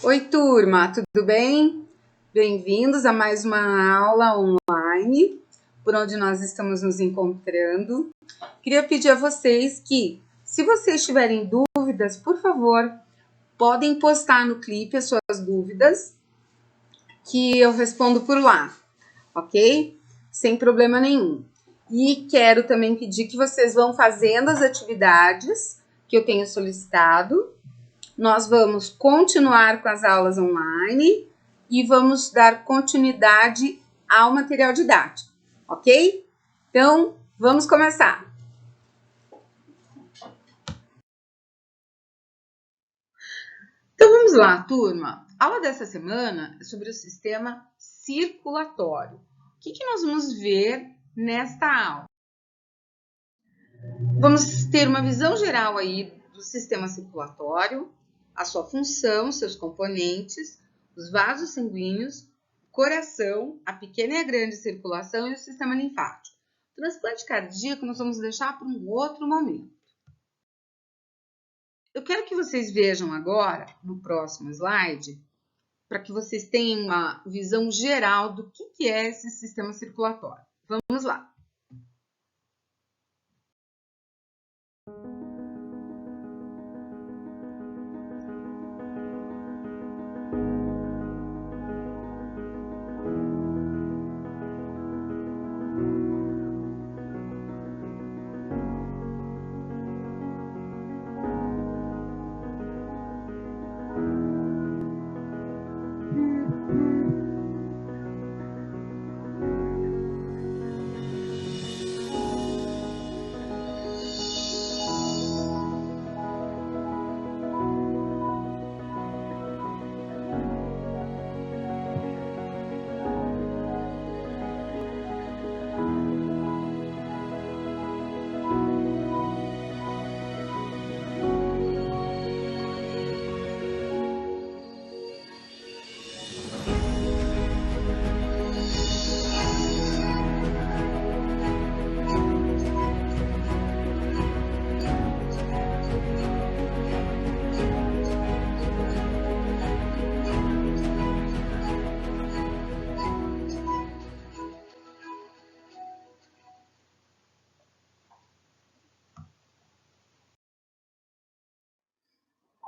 Oi, turma, tudo bem? Bem-vindos a mais uma aula online, por onde nós estamos nos encontrando. Queria pedir a vocês que, se vocês tiverem dúvidas, por favor, podem postar no clipe as suas dúvidas, que eu respondo por lá, ok? Sem problema nenhum. E quero também pedir que vocês vão fazendo as atividades que eu tenho solicitado. Nós vamos continuar com as aulas online e vamos dar continuidade ao material didático, ok? Então, vamos começar. Então, vamos lá, turma. A aula dessa semana é sobre o sistema circulatório. O que nós vamos ver nesta aula? Vamos ter uma visão geral aí do sistema circulatório, a sua função, seus componentes, os vasos sanguíneos, o coração, a pequena e a grande circulação e o sistema linfático. O transplante cardíaco nós vamos deixar para um outro momento. Eu quero que vocês vejam agora, no próximo slide, para que vocês tenham uma visão geral do que é esse sistema circulatório. Vamos lá.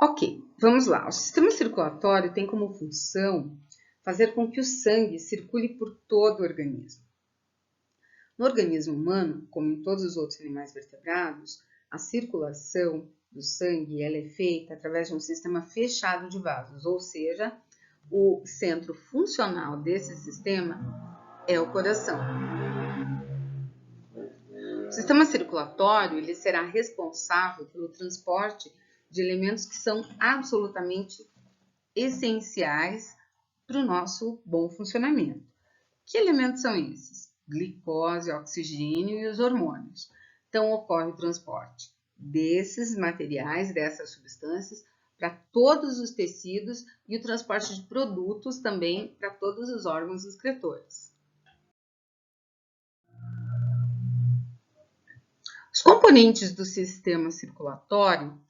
Ok, vamos lá. O sistema circulatório tem como função fazer com que o sangue circule por todo o organismo. No organismo humano, como em todos os outros animais vertebrados, a circulação do sangue ela é feita através de um sistema fechado de vasos, ou seja, o centro funcional desse sistema é o coração. O sistema circulatório ele será responsável pelo transporte de elementos que são absolutamente essenciais para o nosso bom funcionamento. Que elementos são esses? Glicose, oxigênio e os hormônios. Então, ocorre o transporte desses materiais, dessas substâncias, para todos os tecidos e o transporte de produtos também para todos os órgãos excretores. Os componentes do sistema circulatório,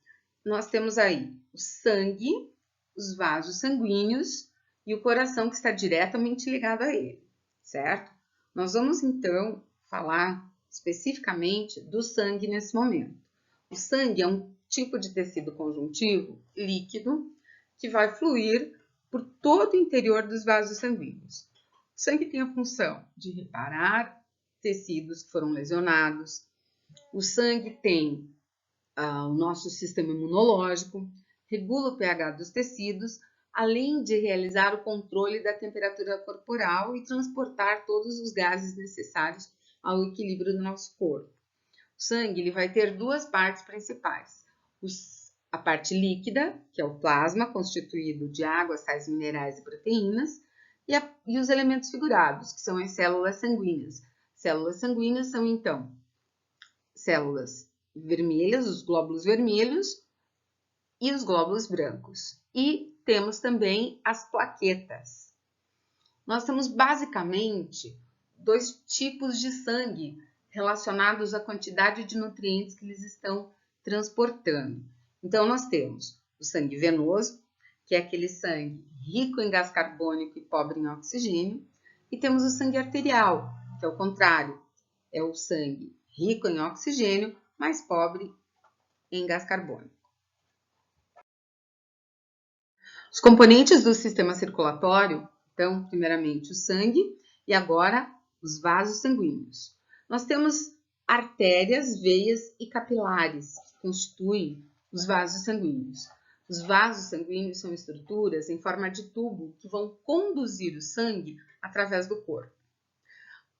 nós temos aí o sangue, os vasos sanguíneos e o coração que está diretamente ligado a ele, certo? Nós vamos então falar especificamente do sangue nesse momento. O sangue é um tipo de tecido conjuntivo líquido que vai fluir por todo o interior dos vasos sanguíneos. O sangue tem a função de reparar tecidos que foram lesionados. O sangue tem o nosso sistema imunológico, regula o pH dos tecidos, além de realizar o controle da temperatura corporal e transportar todos os gases necessários ao equilíbrio do nosso corpo. O sangue ele vai ter duas partes principais. A parte líquida, que é o plasma, constituído de água, sais minerais e proteínas, e os elementos figurados, que são as células sanguíneas. Células sanguíneas são, então, células vermelhas, os glóbulos vermelhos e os glóbulos brancos. E temos também as plaquetas. Nós temos basicamente dois tipos de sangue relacionados à quantidade de nutrientes que eles estão transportando. Então, nós temos o sangue venoso, que é aquele sangue rico em gás carbônico e pobre em oxigênio, e temos o sangue arterial, que é o contrário, é o sangue rico em oxigênio, mas pobre em gás carbônico. Os componentes do sistema circulatório, então, primeiramente o sangue e agora os vasos sanguíneos. Nós temos artérias, veias e capilares, que constituem os vasos sanguíneos. Os vasos sanguíneos são estruturas em forma de tubo que vão conduzir o sangue através do corpo.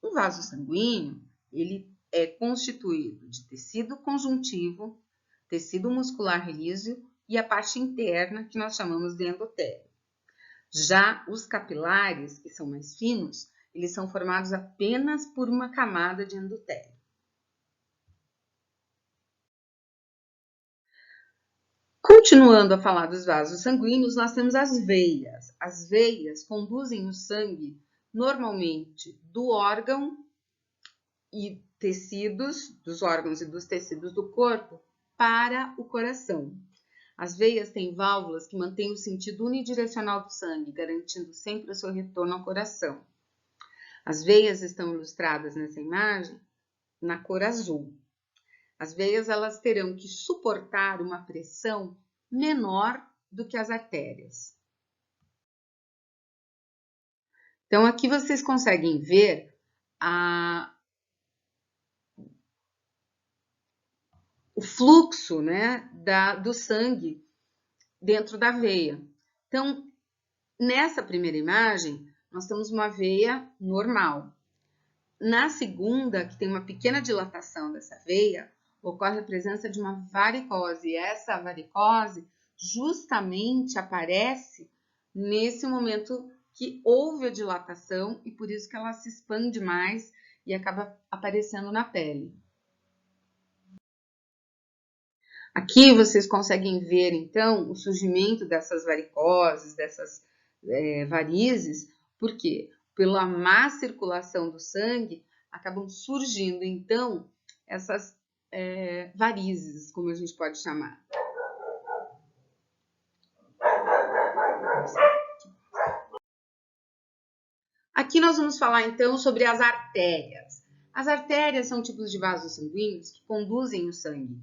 O vaso sanguíneo, ele é constituído de tecido conjuntivo, tecido muscular liso e a parte interna, que nós chamamos de endotélio. Já os capilares, que são mais finos, eles são formados apenas por uma camada de endotélio. Continuando a falar dos vasos sanguíneos, nós temos as veias. As veias conduzem o sangue normalmente do órgão e tecidos, dos órgãos e dos tecidos do corpo para o coração. As veias têm válvulas que mantêm o sentido unidirecional do sangue, garantindo sempre o seu retorno ao coração. As veias estão ilustradas nessa imagem na cor azul. As veias elas terão que suportar uma pressão menor do que as artérias. Então, aqui vocês conseguem ver o fluxo, né, do sangue dentro da veia. Então, nessa primeira imagem, nós temos uma veia normal. Na segunda, que tem uma pequena dilatação dessa veia, ocorre a presença de uma varicose. E essa varicose justamente aparece nesse momento que houve a dilatação e por isso que ela se expande mais e acaba aparecendo na pele. Aqui vocês conseguem ver, então, o surgimento dessas varicoses, dessas varizes, porque pela má circulação do sangue, acabam surgindo, então, essas varizes, como a gente pode chamar. Aqui nós vamos falar, então, sobre as artérias. As artérias são tipos de vasos sanguíneos que conduzem o sangue,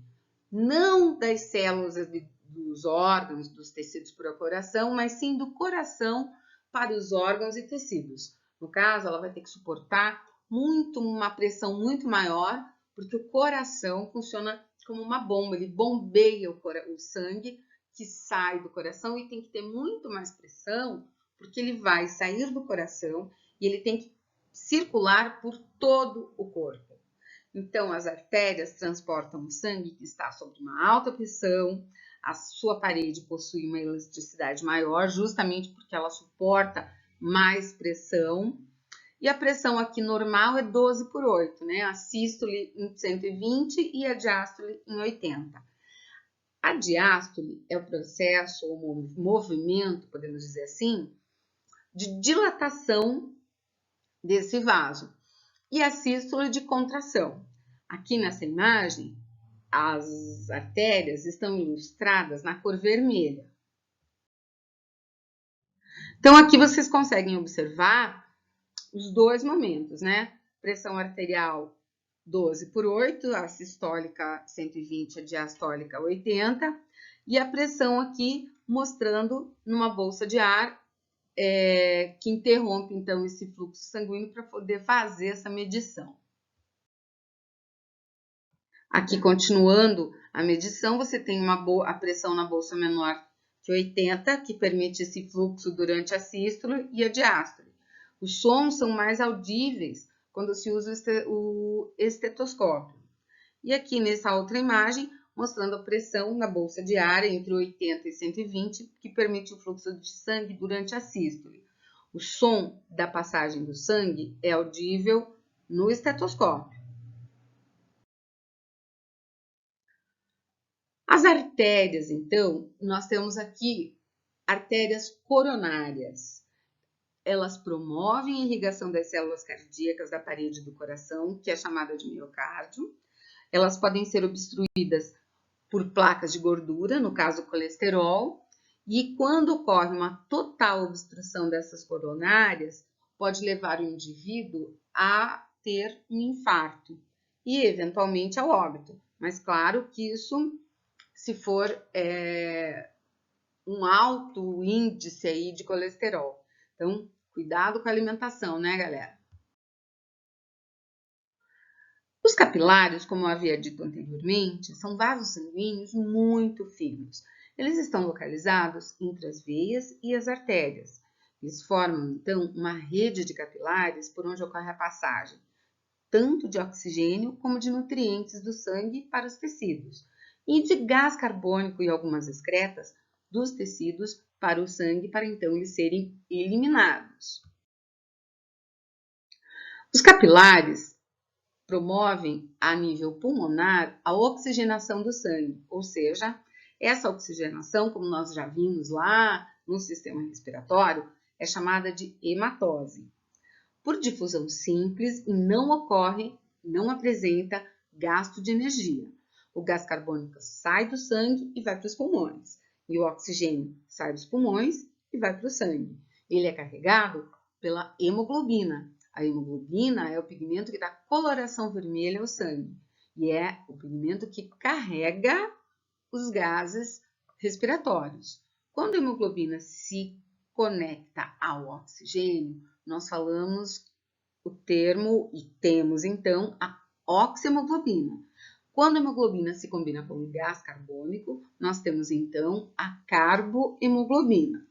não das células dos órgãos, dos tecidos para o coração, mas sim do coração para os órgãos e tecidos. No caso, ela vai ter que suportar uma pressão muito maior, porque o coração funciona como uma bomba, ele bombeia o sangue que sai do coração e tem que ter muito mais pressão, porque ele vai sair do coração e ele tem que circular por todo o corpo. Então, as artérias transportam o sangue que está sob uma alta pressão, a sua parede possui uma elasticidade maior, justamente porque ela suporta mais pressão. E a pressão aqui normal é 12/8, né? A sístole em 120 e a diástole em 80. A diástole é o processo, ou movimento, podemos dizer assim, de dilatação desse vaso. E a sístole de contração. Aqui nessa imagem, as artérias estão ilustradas na cor vermelha. Então, aqui vocês conseguem observar os dois momentos, né? Pressão arterial 12/8, a sistólica 120, a diastólica 80, e a pressão aqui mostrando numa bolsa de ar que interrompe, então, esse fluxo sanguíneo para poder fazer essa medição. Aqui, continuando a medição, você tem a pressão na bolsa menor que 80, que permite esse fluxo durante a sístole e a diástole. Os sons são mais audíveis quando se usa o estetoscópio. E aqui nessa outra imagem, mostrando a pressão na bolsa de ar entre 80 e 120, que permite o fluxo de sangue durante a sístole. O som da passagem do sangue é audível no estetoscópio. As artérias, então, nós temos aqui artérias coronárias. Elas promovem a irrigação das células cardíacas da parede do coração, que é chamada de miocárdio. Elas podem ser obstruídas por placas de gordura, no caso colesterol, E quando ocorre uma total obstrução dessas coronárias, pode levar o indivíduo a ter um infarto e, eventualmente, ao óbito. Mas, claro que isso, se for um alto índice aí de colesterol. Então, cuidado com a alimentação, né, galera? Os capilares, como eu havia dito anteriormente, são vasos sanguíneos muito finos. Eles estão localizados entre as veias e as artérias. Eles formam, então, uma rede de capilares por onde ocorre a passagem, tanto de oxigênio como de nutrientes do sangue para os tecidos, e de gás carbônico e algumas excretas dos tecidos para o sangue, para então eles serem eliminados. Os capilares promovem a nível pulmonar a oxigenação do sangue, ou seja, essa oxigenação, como nós já vimos lá no sistema respiratório, é chamada de hematose. Por difusão simples e não apresenta gasto de energia. O gás carbônico sai do sangue e vai para os pulmões, e o oxigênio sai dos pulmões e vai para o sangue. Ele é carregado pela hemoglobina. A hemoglobina é o pigmento que dá coloração vermelha ao sangue e é o pigmento que carrega os gases respiratórios. Quando a hemoglobina se conecta ao oxigênio, nós falamos o termo e temos então a oxihemoglobina. Quando a hemoglobina se combina com o gás carbônico, nós temos então a carbohemoglobina.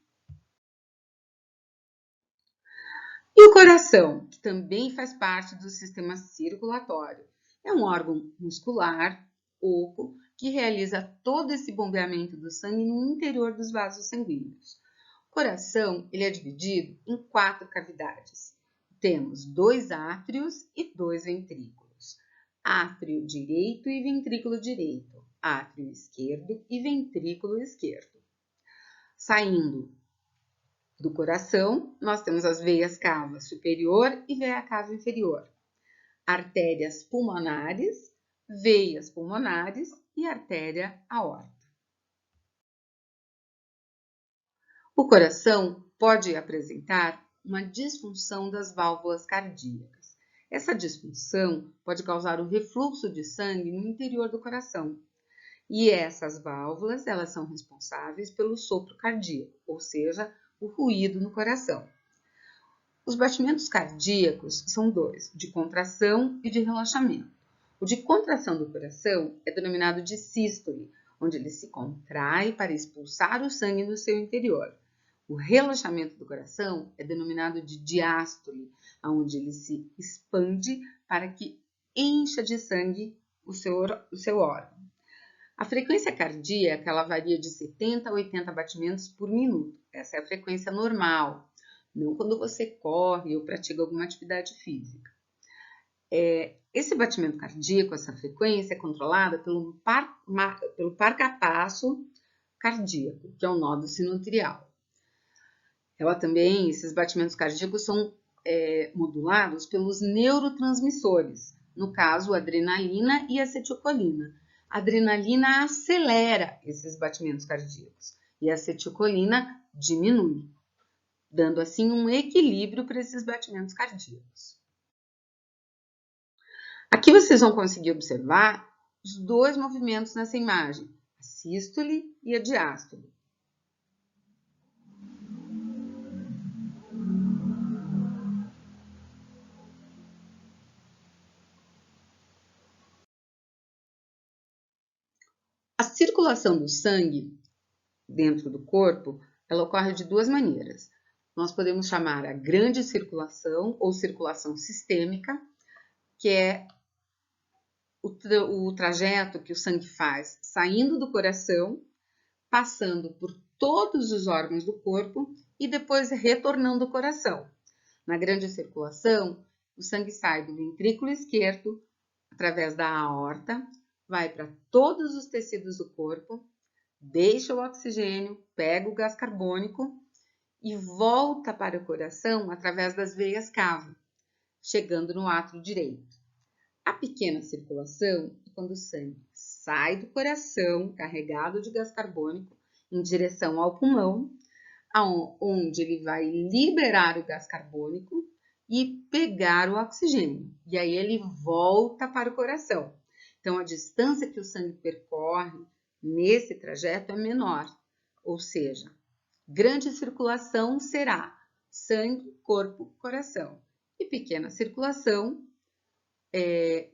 E o coração, que também faz parte do sistema circulatório, é um órgão muscular, oco, que realiza todo esse bombeamento do sangue no interior dos vasos sanguíneos. O coração ele é dividido em 4 cavidades. Temos 2 átrios e 2 ventrículos. Átrio direito e ventrículo direito. Átrio esquerdo e ventrículo esquerdo. Saindo do coração, nós temos as veias cava superior e veia cava inferior. Artérias pulmonares, veias pulmonares e artéria aorta. O coração pode apresentar uma disfunção das válvulas cardíacas. Essa disfunção pode causar o refluxo de sangue no interior do coração. E essas válvulas, elas são responsáveis pelo sopro cardíaco, ou seja, o ruído no coração. Os batimentos cardíacos são 2, de contração e de relaxamento. O de contração do coração é denominado de sístole, onde ele se contrai para expulsar o sangue no seu interior. O relaxamento do coração é denominado de diástole, onde ele se expande para que encha de sangue o seu órgão. A frequência cardíaca ela varia de 70 a 80 batimentos por minuto. Essa é a frequência normal, não quando você corre ou pratica alguma atividade física. Esse batimento cardíaco, essa frequência, é controlada pelo marcapasso cardíaco, que é o nódo sinoatrial. Esses batimentos cardíacos são modulados pelos neurotransmissores, no caso, adrenalina e acetilcolina. A adrenalina acelera esses batimentos cardíacos e a acetilcolina diminui, dando assim um equilíbrio para esses batimentos cardíacos. Aqui vocês vão conseguir observar os 2 movimentos nessa imagem, a sístole e a diástole. A circulação do sangue dentro do corpo, ela ocorre de 2 maneiras. Nós podemos chamar a grande circulação ou circulação sistêmica, que é o trajeto que o sangue faz saindo do coração, passando por todos os órgãos do corpo e depois retornando ao coração. Na grande circulação, o sangue sai do ventrículo esquerdo, através da aorta, vai para todos os tecidos do corpo, deixa o oxigênio, pega o gás carbônico e volta para o coração através das veias cava, chegando no átrio direito. A pequena circulação é quando o sangue sai do coração carregado de gás carbônico em direção ao pulmão, onde ele vai liberar o gás carbônico e pegar o oxigênio. E aí ele volta para o coração. Então, a distância que o sangue percorre nesse trajeto é menor, ou seja, grande circulação será sangue, corpo, coração. E pequena circulação,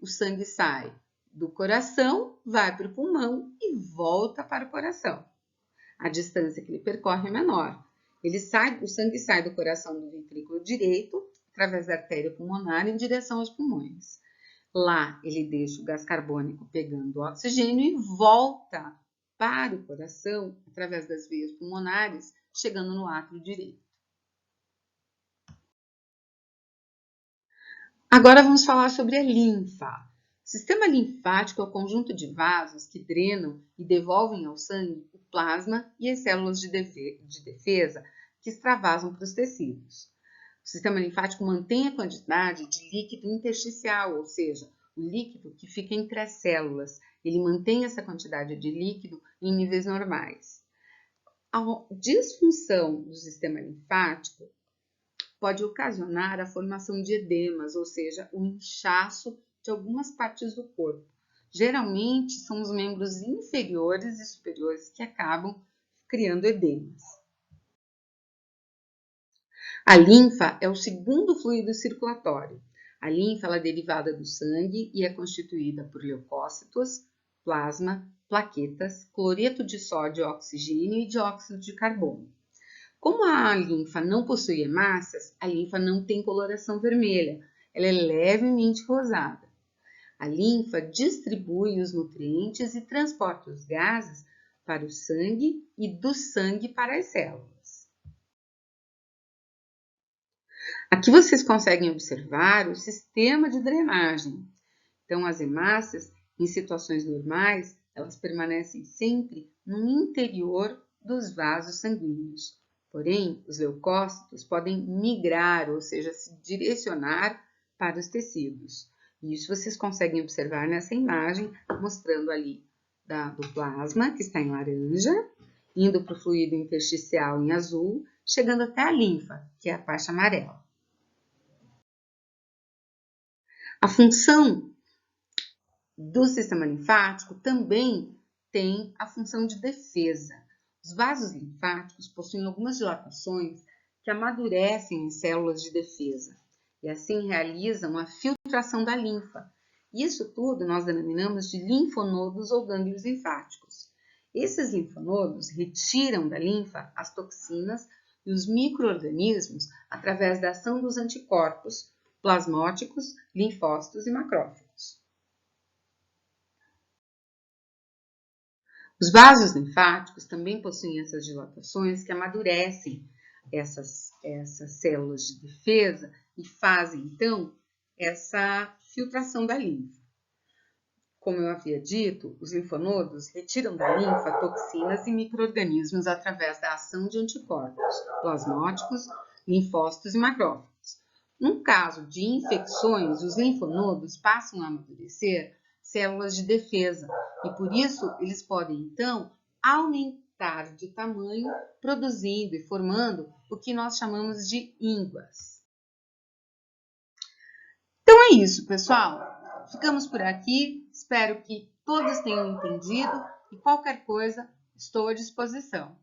o sangue sai do coração, vai para o pulmão e volta para o coração. A distância que ele percorre é menor. O sangue sai do coração do ventrículo direito, através da artéria pulmonar, em direção aos pulmões. Lá, ele deixa o gás carbônico pegando o oxigênio e volta para o coração, através das veias pulmonares, chegando no átrio direito. Agora vamos falar sobre a linfa. O sistema linfático é o conjunto de vasos que drenam e devolvem ao sangue o plasma e as células de defesa que extravasam para os tecidos. O sistema linfático mantém a quantidade de líquido intersticial, ou seja, o líquido que fica entre as células. Ele mantém essa quantidade de líquido em níveis normais. A disfunção do sistema linfático pode ocasionar a formação de edemas, ou seja, o inchaço de algumas partes do corpo. Geralmente são os membros inferiores e superiores que acabam criando edemas. A linfa é o segundo fluido circulatório. A linfa é derivada do sangue e é constituída por leucócitos, plasma, plaquetas, cloreto de sódio, oxigênio e dióxido de carbono. Como a linfa não possui hemácias, a linfa não tem coloração vermelha, ela é levemente rosada. A linfa distribui os nutrientes e transporta os gases para o sangue e do sangue para as células. Aqui vocês conseguem observar o sistema de drenagem. Então, as hemácias, em situações normais, elas permanecem sempre no interior dos vasos sanguíneos. Porém, os leucócitos podem migrar, ou seja, se direcionar para os tecidos. E isso vocês conseguem observar nessa imagem, mostrando ali do plasma, que está em laranja, indo para o fluido intersticial em azul, chegando até a linfa, que é a parte amarela. A função do sistema linfático também tem a função de defesa. Os vasos linfáticos possuem algumas dilatações que amadurecem as células de defesa e assim realizam a filtração da linfa. Isso tudo nós denominamos de linfonodos ou gânglios linfáticos. Esses linfonodos retiram da linfa as toxinas e os micro-organismos através da ação dos anticorpos plasmóticos, linfócitos e macrófagos. Os vasos linfáticos também possuem essas dilatações que amadurecem essas células de defesa e fazem, então, essa filtração da linfa. Como eu havia dito, os linfonodos retiram da linfa toxinas e micro-organismos através da ação de anticorpos plasmóticos, linfócitos e macrófagos. No caso de infecções, os linfonodos passam a amadurecer células de defesa e por isso eles podem então aumentar de tamanho, produzindo e formando o que nós chamamos de ínguas. Então é isso, pessoal. Ficamos por aqui. Espero que todos tenham entendido e qualquer coisa estou à disposição.